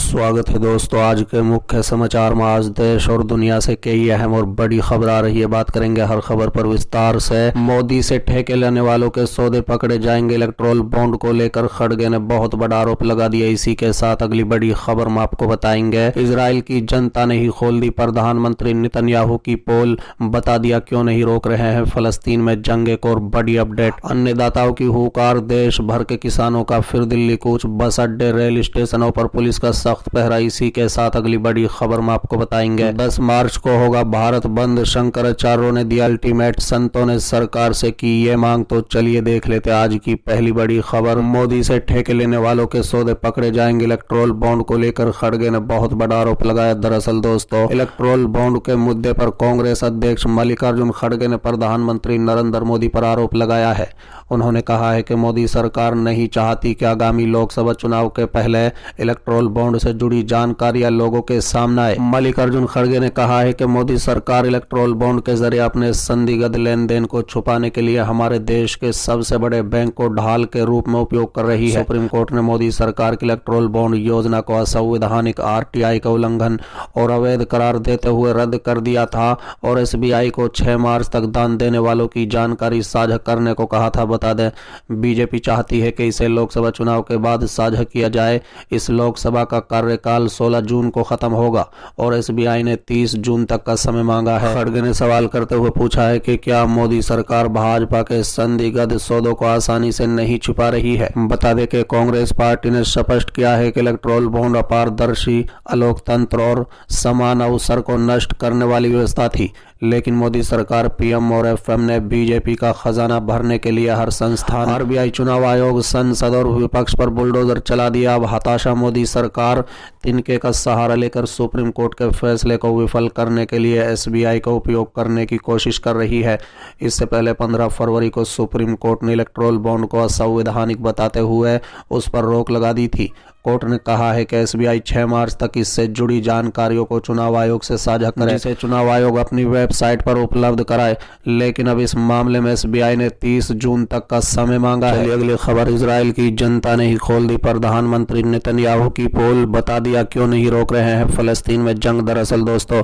स्वागत है दोस्तों। आज के मुख्य समाचार में आज देश और दुनिया से कई अहम और बड़ी खबर आ रही है। बात करेंगे हर खबर पर विस्तार से। मोदी से ठेके लेने वालों के सौदे पकड़े जाएंगे। इलेक्ट्रोल बॉन्ड को लेकर खड़गे ने बहुत बड़ा आरोप लगा दिया। इसी के साथ अगली बड़ी खबर में आपको बताएंगे। इजराइल की जनता ने ही खोल दी प्रधानमंत्री नेतन्याहू की पोल, बता दिया क्यों नहीं रोक रहे हैं फलस्तीन में जंग। एक और बड़ी अपडेट, अन्नदाताओं की हुकार, देश भर के किसानों का फिर दिल्ली कूच, बस अड्डे रेल स्टेशनों पर पुलिस का सख्त पहरा। इसी के साथ अगली बड़ी खबर में आपको बताएंगे। 10 मार्च को होगा भारत बंद, शंकराचार्यों ने दिया अल्टीमेट, संतों ने सरकार से की ये मांग। तो चलिए देख लेते आज की पहली बड़ी खबर। मोदी से ठेके लेने वालों के सौदे पकड़े जाएंगे। इलेक्ट्रोल बॉन्ड को लेकर खड़गे ने बहुत बड़ा आरोप लगाया। दरअसल दोस्तों, इलेक्ट्रोल बॉन्ड के मुद्दे पर कांग्रेस अध्यक्ष मल्लिकार्जुन खड़गे ने प्रधानमंत्री नरेंद्र मोदी पर आरोप लगाया है। उन्होंने कहा है कि मोदी सरकार नहीं चाहती कि आगामी लोकसभा चुनाव के पहले इलेक्ट्रोल बॉन्ड से जुड़ी जानकारियां लोगों के सामने आए। मल्लिकार्जुन खड़गे ने कहा है कि मोदी सरकार इलेक्ट्रोल बॉन्ड के जरिए अपने संदिग्ध लेन देन को छुपाने के लिए हमारे देश के सबसे बड़े बैंक को ढाल के रूप में उपयोग कर रही है। सुप्रीम कोर्ट ने मोदी सरकार की इलेक्ट्रोल बॉन्ड योजना को असंवैधानिक, आरटीआई का उल्लंघन और अवैध करार देते हुए रद्द कर दिया था और एसबीआई को 6 मार्च तक दान देने वालों की जानकारी साझा करने को कहा था। बता दें, बीजेपी चाहती है कि इसे लोकसभा चुनाव के बाद साझा किया जाए। इस लोकसभा का कार्यकाल 16 जून को खत्म होगा और एसबीआई ने 30 जून तक का समय मांगा है। खड़गे ने सवाल करते हुए पूछा है कि क्या मोदी सरकार भाजपा के संदिग्ध सौदों को आसानी से नहीं छिपा रही है। बता दें कि कांग्रेस पार्टी ने स्पष्ट किया है कि इलेक्ट्रोल बॉन्ड अपारदर्शी, अलोकतंत्र और समान अवसर को नष्ट करने वाली व्यवस्था थी। लेकिन मोदी सरकार, पीएम और एफएम ने बीजेपी का खजाना भरने के लिए हर संस्थान, आरबीआई, चुनाव आयोग, संसद और विपक्ष पर बुलडोजर चला दिया। अब हताशा, मोदी सरकार तिनके का सहारा लेकर सुप्रीम कोर्ट के फैसले को विफल करने के लिए एसबीआई का उपयोग करने की कोशिश कर रही है। इससे पहले 15 फरवरी को सुप्रीम कोर्ट ने इलेक्ट्रोल बॉन्ड को असंवैधानिक बताते हुए उस पर रोक लगा दी थी। कोर्ट ने कहा है कि एसबीआई 6 मार्च तक इससे जुड़ी जानकारियों को चुनाव आयोग से साझा करे, जिसे चुनाव आयोग अपनी वेबसाइट पर उपलब्ध कराए। लेकिन अब इस मामले में एसबीआई ने 30 जून तक का समय मांगा है। अगली खबर, इजराइल की जनता ने ही खोल दी प्रधानमंत्री नेतन्याहू की पोल, बता दिया क्यों नहीं रोक रहे हैं फलस्तीन में जंग। दरअसल दोस्तों,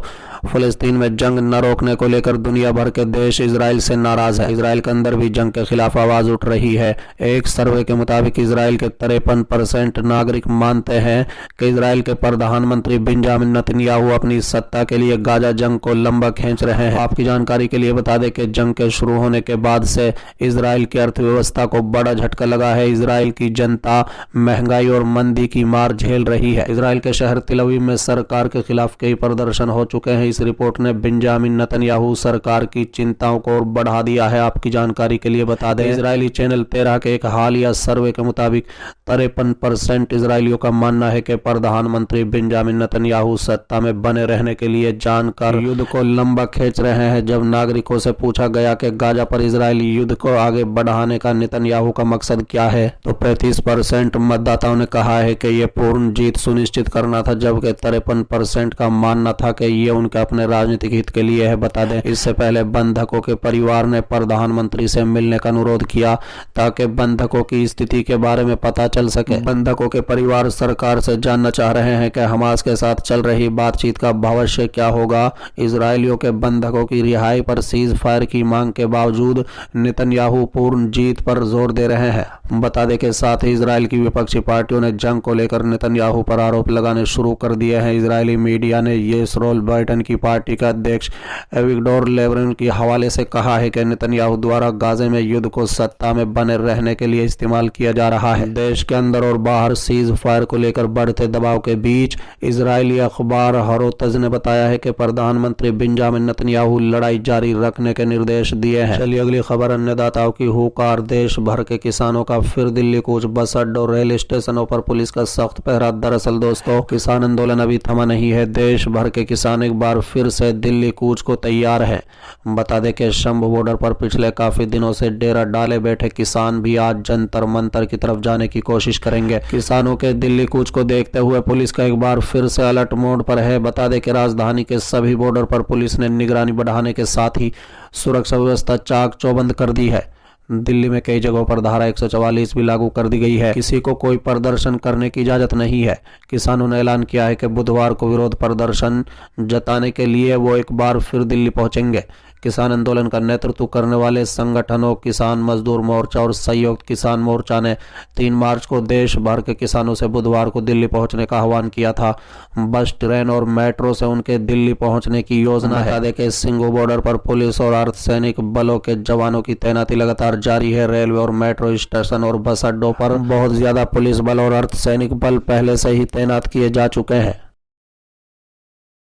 फलस्तीन में जंग न रोकने को लेकर दुनिया भर के देश इजराइल से नाराज है। इजराइल के अंदर भी जंग के खिलाफ आवाज उठ रही है। एक सर्वे के मुताबिक इजराइल के 53% नागरिक मानते हैं कि इजराइल के प्रधानमंत्री बेंजामिन नेतन्याहू अपनी सत्ता के लिए गाजा जंग को लंबा खींच रहे हैं। आपकी जानकारी के लिए बता दें कि जंग के शुरू होने के बाद से इजराइल की अर्थव्यवस्था को बड़ा झटका लगा है। इजराइल की जनता महंगाई और मंदी की मार झेल रही है। इजराइल के शहर तेल अवीव में सरकार के खिलाफ कई प्रदर्शन हो चुके हैं। इस रिपोर्ट ने बेंजामिन नेतन्याहू सरकार की चिंताओं को और बढ़ा दिया है। आपकी जानकारी के लिए बता दें, इजरायली चैनल 13 के एक हालिया सर्वे के मुताबिक 53% इजरायलियों का मानना है कि प्रधानमंत्री बेंजामिन नेतन्याहू सत्ता में बने रहने के लिए जानकर युद्ध को लंबा खींच रहे हैं। जब नागरिकों से पूछा गया कि गाजा पर इजरायली युद्ध को आगे बढ़ाने का नेतन्याहू का मकसद क्या है, तो 35% मतदाताओं ने कहा है कि यह पूर्ण जीत सुनिश्चित करना था, जबकि 53% का मानना था कि यह उनके अपने राजनीतिक हित के लिए है। बता दें, इससे पहले बंधकों के परिवार ने प्रधानमंत्री से मिलने का अनुरोध किया ताकि बंधकों की स्थिति के बारे में पता चल सके। बंधकों के परिवार सरकार से जानना चाह रहे हैं कि हमास के साथ चल रही बातचीत का भविष्य क्या होगा। इजरायलियों के बंधकों की रिहाई पर सीज फायर की मांग के बावजूद नेतन्याहू पूर्ण जीत पर जोर दे रहे हैं। बता दें कि साथ ही इजराइल की विपक्षी पार्टियों ने जंग को लेकर नेतन्याहू पर आरोप लगाने शुरू कर दिए हैं। इजरायली मीडिया ने येसरोल बाइडेन की पार्टी का अध्यक्ष एविगडोर लेवरिन के हवाले से कहा है कि नेतन्याहू द्वारा गाजे में युद्ध को सत्ता में बने रहने के लिए इस्तेमाल किया जा रहा है। देश के अंदर और बाहर सीज फायर को लेकर बढ़ते दबाव के बीच इजरायली अखबार हरोतज ने बताया है कि प्रधानमंत्री बेंजामिन नेतन्याहू लड़ाई जारी रखने के निर्देश दिए हैं। चलिए अगली खबर, अन्नदाताओं की हुकार, देश भर के किसानों का फिर दिल्ली कूच, बस अड्डों, रेल स्टेशनों पर पुलिस का सख्त पहरा। दरअसल दोस्तों, किसान आंदोलन अभी थमा नहीं है। देश भर के किसान एक बार फिर से दिल्ली कूच को तैयार है। बता दें कि शंभू बॉर्डर पर पिछले काफी दिनों से डेरा डाले बैठे किसान भी आज जंतर मंतर की तरफ जाने की कोशिश करेंगे। किसानों के दिल्ली कूच को देखते हुए पुलिस का एक बार फिर से अलर्ट मोड पर है। बता दें कि राजधानी के सभी बॉर्डर पर पुलिस ने निगरानी बढ़ाने के साथ ही सुरक्षा व्यवस्था चाक चौबंद कर दी है। दिल्ली में कई जगहों पर धारा 144 भी लागू कर दी गई है। किसी को कोई प्रदर्शन करने की इजाजत नहीं है। किसानों ने ऐलान किया है कि बुधवार को विरोध प्रदर्शन जताने के लिए वो एक बार फिर दिल्ली पहुंचेंगे। किसान आंदोलन का नेतृत्व करने वाले संगठनों किसान मजदूर मोर्चा और संयुक्त किसान मोर्चा ने 3 मार्च को देश भर के किसानों से बुधवार को दिल्ली पहुंचने का आह्वान किया था। बस, ट्रेन और मेट्रो से उनके दिल्ली पहुंचने की योजना है। बता दें कि सिंघू बॉर्डर पर पुलिस और अर्धसैनिक बलों के जवानों की तैनाती लगातार जारी है। रेलवे और मेट्रो स्टेशन और बस अड्डों पर बहुत ज्यादा पुलिस बल और अर्धसैनिक बल पहले से ही तैनात किए जा चुके हैं।